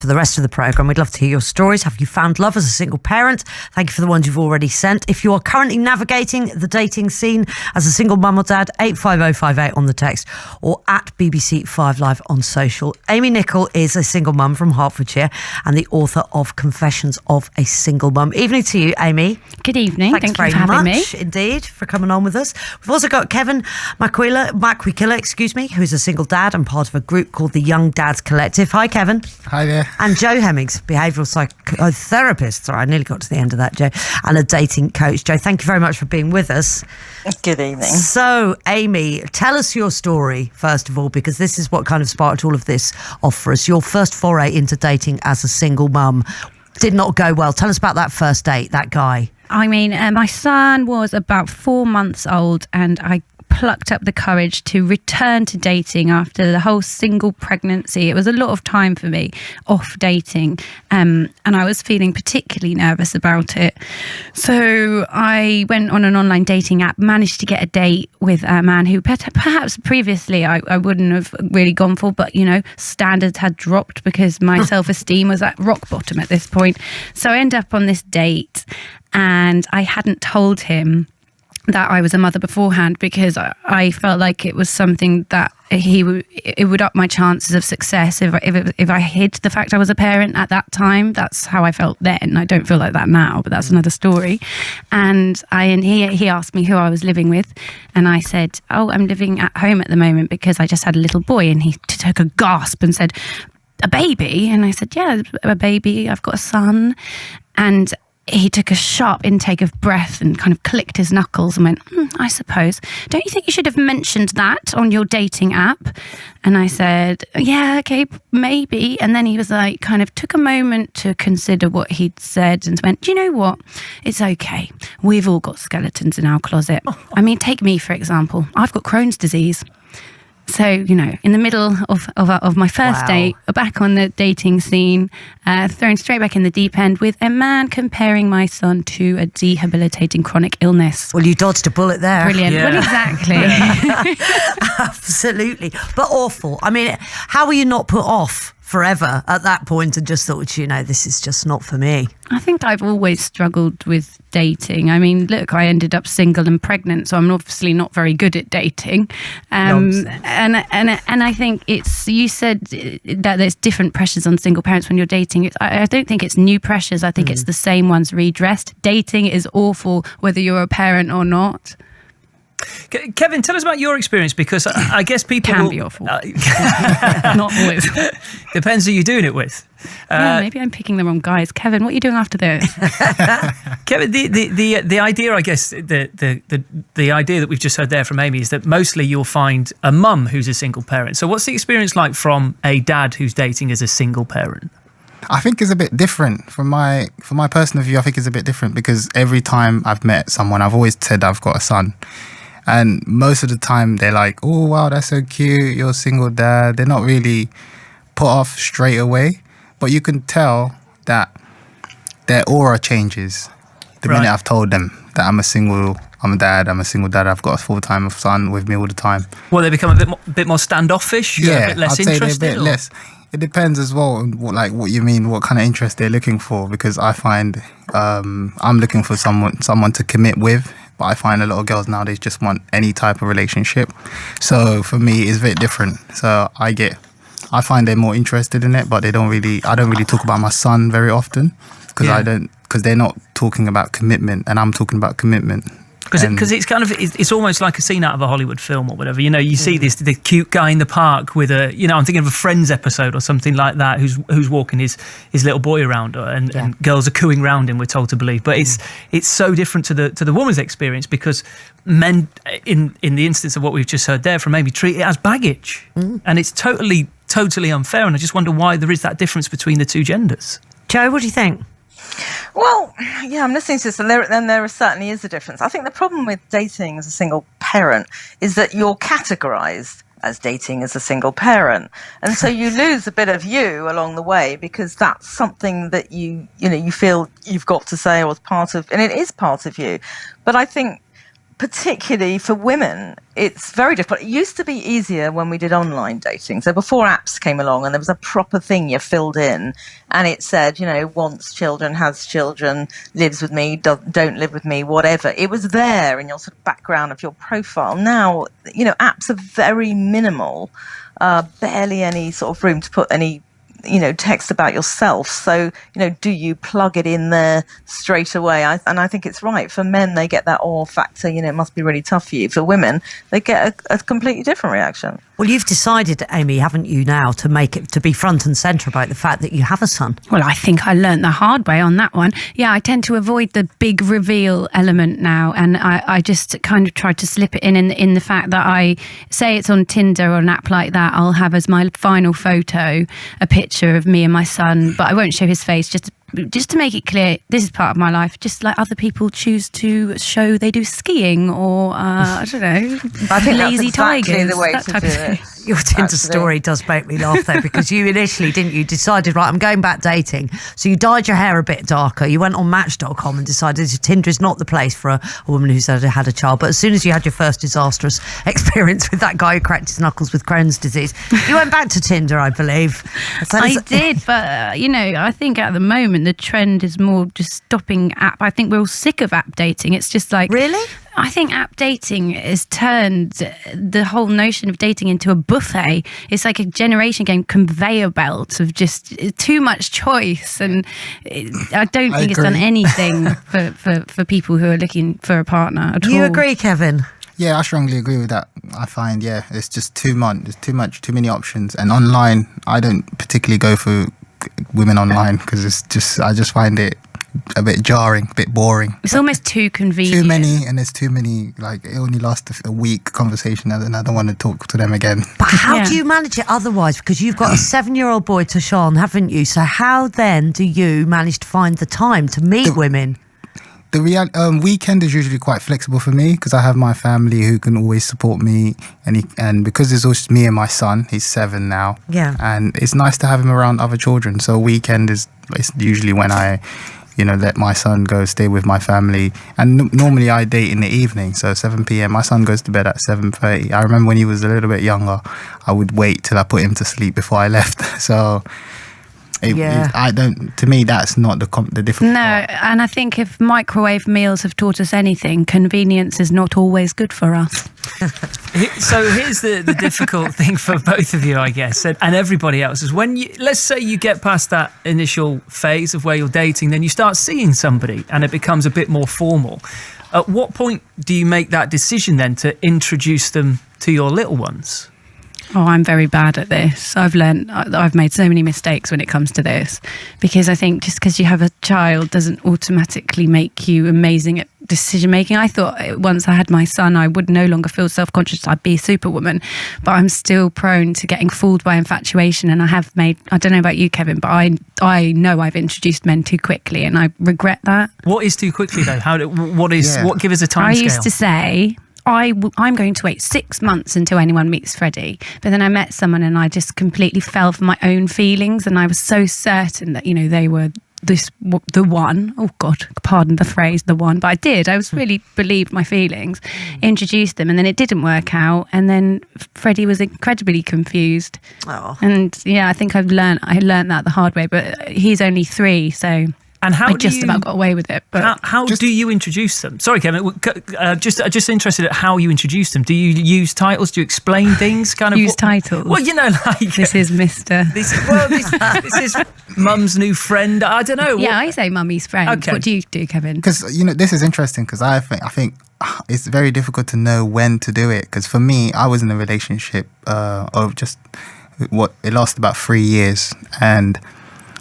the rest of the programme. We'd love to hear your stories. Have you found love as a single parent? Thank you for the ones you've already sent. If you are currently navigating the dating scene as a single mum or dad, 85058 on the text or at BBC 5 Live on social. Amy Nickell is a single mum from Hertfordshire and the author of Confessions of a Single Mum. Evening to you, Amy. Good evening. Thanks Thank you for having me. Thanks very much indeed for coming on with us. We've also got Kevin McWheeler, who's a single dad and part of a group called the Young Dads Collective. Hi, Kevin. Hi there. And Joe Hemmings, behavioural psychotherapist. Sorry, I nearly got to the end of that, Joe. And a dating coach. Joe, thank you very much for being with us. Good evening. So, Amy, tell us your story, first of all, because this is what kind of sparked all of this off for us. Your first foray into dating as a single mum did not go well. Tell us about that first date, that guy. I mean, my son was about 4 months old and I plucked up the courage to return to dating after the whole single pregnancy. It was a lot of time for me off dating, and I was feeling particularly nervous about it. So I went on an online dating app, managed to get a date with a man who perhaps previously I wouldn't have really gone for, but, you know, standards had dropped because my self-esteem was at rock bottom at this point. So I ended up on this date and I hadn't told him that I was a mother beforehand because I felt like it was something that it would up my chances of success if I hid the fact I was a parent at that time. That's how I felt then. I don't feel like that now, but that's another story. And he asked me who I was living with, and I said, "Oh, I'm living at home at the moment because I just had a little boy." And he took a gasp and said, "A baby?" And I said, "Yeah, a baby. I've got a son." And he took a sharp intake of breath and kind of clicked his knuckles and went, "I suppose. Don't you think you should have mentioned that on your dating app?" And I said, "Yeah, okay, maybe." And then he was like, kind of took a moment to consider what he'd said and went, "Do you know what? It's okay. We've all got skeletons in our closet. I mean, take me, for example. I've got Crohn's disease." So, you know, in the middle of my first date, back on the dating scene, thrown straight back in the deep end with a man comparing my son to a debilitating chronic illness. Well, you dodged a bullet there. Brilliant. Yeah. Well, exactly. Yeah. Absolutely. But awful. I mean, how were you not put off forever at that point and just thought, you know, this is just not for me? I think I've always struggled with dating. I mean, look, I ended up single and pregnant, so I'm obviously not very good at dating. And I think you said that there's different pressures on single parents when you're dating. I don't think it's new pressures. I think it's the same ones redressed. Dating is awful whether you're a parent or not. Kevin, tell us about your experience, because I guess people Can be awful. Not always. Depends who you're doing it with. Yeah, maybe I'm picking the wrong guys. Kevin, what are you doing after this? Kevin, the idea, I guess, the idea that we've just heard there from Amy is that mostly you'll find a mum who's a single parent. So what's the experience like from a dad who's dating as a single parent? I think it's a bit different from my personal view. I think it's a bit different because every time I've met someone, I've always said I've got a son. And most of the time they're like, "Oh, wow, that's so cute. You're a single dad." They're not really put off straight away. But you can tell that their aura changes the minute I've told them that I'm a single dad, I've got a full-time son with me all the time. Well, they become a bit more standoffish, a bit less I'd say interested? they're a bit less. It depends as well on what you mean, what kind of interest they're looking for, because I find I'm looking for someone to commit with, but I find a lot of girls nowadays just want any type of relationship. So for me, it's a bit different. So I find they're more interested in it, but I don't really talk about my son very often because they're not talking about commitment, and I'm talking about commitment. Because it's almost like a scene out of a Hollywood film or whatever. You know, you see the cute guy in the park with I'm thinking of a Friends episode or something like that, who's walking his little boy around, and girls are cooing around him, we're told to believe. But it's so different to the woman's experience, because men, in the instance of what we've just heard there from Amy, treat it as baggage, and it's totally unfair. And I just wonder why there is that difference between the two genders. Joe, what do you think? Well, yeah, I'm listening to this, and there certainly is a difference. I think the problem with dating as a single parent is that you're categorised as dating as a single parent, and so you lose a bit of you along the way, because that's something that you feel you've got to say, or as part of, and it is part of you. But I think particularly for women, it's very difficult. It used to be easier when we did online dating. So before apps came along and there was a proper thing you filled in and it said, wants children, has children, lives with me, don't live with me, whatever. It was there in your sort of background of your profile. Now, apps are very minimal, barely any sort of room to put any text about yourself. So, do you plug it in there straight away? And I think it's right. For men, they get that awe factor, it must be really tough for you. For women, they get a completely different reaction. Well, you've decided, Amy, haven't you now, to make it to be front and centre about the fact that you have a son? Well, I think I learnt the hard way on that one. Yeah, I tend to avoid the big reveal element now, and I just kind of try to slip it in the fact that I say it's on Tinder or an app like that. I'll have as my final photo a picture of me and my son, but I won't show his face, just to make it clear, this is part of my life, just like other people choose to show they do skiing or, I don't know, I think lazy that's exactly tigers, the way that to type do of thing. it. Your Tinder Actually. story does make me laugh though, because you initially, didn't you, decided, right, I'm going back dating. So you dyed your hair a bit darker. You went on Match.com and decided Tinder is not the place for a woman who's had a child. But as soon as you had your first disastrous experience with that guy who cracked his knuckles with Crohn's disease, you went back to Tinder, I believe. I did, but I think at the moment the trend is more just stopping app. I think we're all sick of app dating. It's just like... Really? I think app dating has turned the whole notion of dating into a buffet. It's like a generation game conveyor belt of just too much choice, and I don't think it's done anything for people who are looking for a partner at all. Do you agree, Kevin? Yeah, I strongly agree with that. I find, it's just too much. There's too many options. And online, I don't particularly go for women online because I just find it a bit jarring, a bit boring. It's almost too convenient. Too many, and there's too many, like it only lasts a week conversation and then I don't want to talk to them again. But how do you manage it otherwise? Because you've got a 7-year-old boy, Tashawn, haven't you? So how then do you manage to find the time to meet women? The weekend is usually quite flexible for me because I have my family who can always support me, and because it's just me and my son, he's 7 now. Yeah. And it's nice to have him around other children. So weekend is usually when I let my son go stay with my family. And normally I date in the evening, so 7 p.m. My son goes to bed at 7:30. I remember when he was a little bit younger, I would wait till I put him to sleep before I left. So to me, that's not the different part. And I think if microwave meals have taught us anything, convenience is not always good for us. So here's the difficult thing for both of you, I guess, and everybody else is let's say you get past that initial phase of where you're dating, then you start seeing somebody and it becomes a bit more formal. At what point do you make that decision then to introduce them to your little ones? Oh, I'm very bad at this. I've made so many mistakes when it comes to this, because I think just because you have a child doesn't automatically make you amazing at decision making. I thought once I had my son, I would no longer feel self-conscious. I'd be a superwoman, but I'm still prone to getting fooled by infatuation. And I don't know about you, Kevin, but I know I've introduced men too quickly, and I regret that. What is too quickly though? What give us a time scale? I used to say, I'm going to wait 6 months until anyone meets Freddie. But then I met someone and I just completely fell for my own feelings. And I was so certain that, they were the one. Oh God, pardon the phrase, the one. But I did. I was really believed my feelings, introduced them, and then it didn't work out. And then Freddie was incredibly confused. Oh. And I think I learned that the hard way. But he's only 3, so... And how I just about got away with it. But how do you introduce them? Sorry, Kevin. Just interested at how you introduce them. Do you use titles? Do you explain things? Use titles. Well, like this is Mister. This is Mum's new friend. I don't know. Yeah, I say Mummy's friend. Okay. What do you do, Kevin? Because this is interesting because I think it's very difficult to know when to do it. Because for me, I was in a relationship it lasted about 3 years, and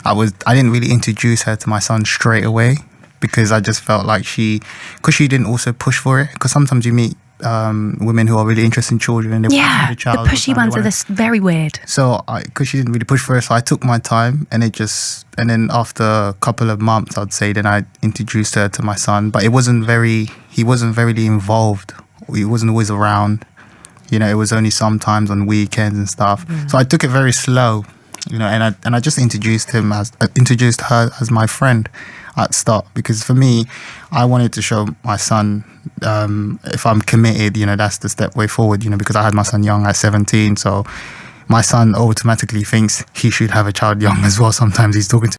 I didn't really introduce her to my son straight away because I just felt like because she didn't also push for it. Because sometimes you meet women who are really interested in children and they want to have a child. The pushy ones are very weird. So because she didn't really push for it, so I took my time, and then after a couple of months, I'd say, then I introduced her to my son. But he wasn't very involved. He wasn't always around. It was only sometimes on weekends and stuff. So I took it very slow. And I just introduced her as my friend. at start, because for me, I wanted to show my son, if I'm committed, that's the step way forward, because I had my son young at 17, so my son automatically thinks he should have a child young as well. Sometimes he's talking to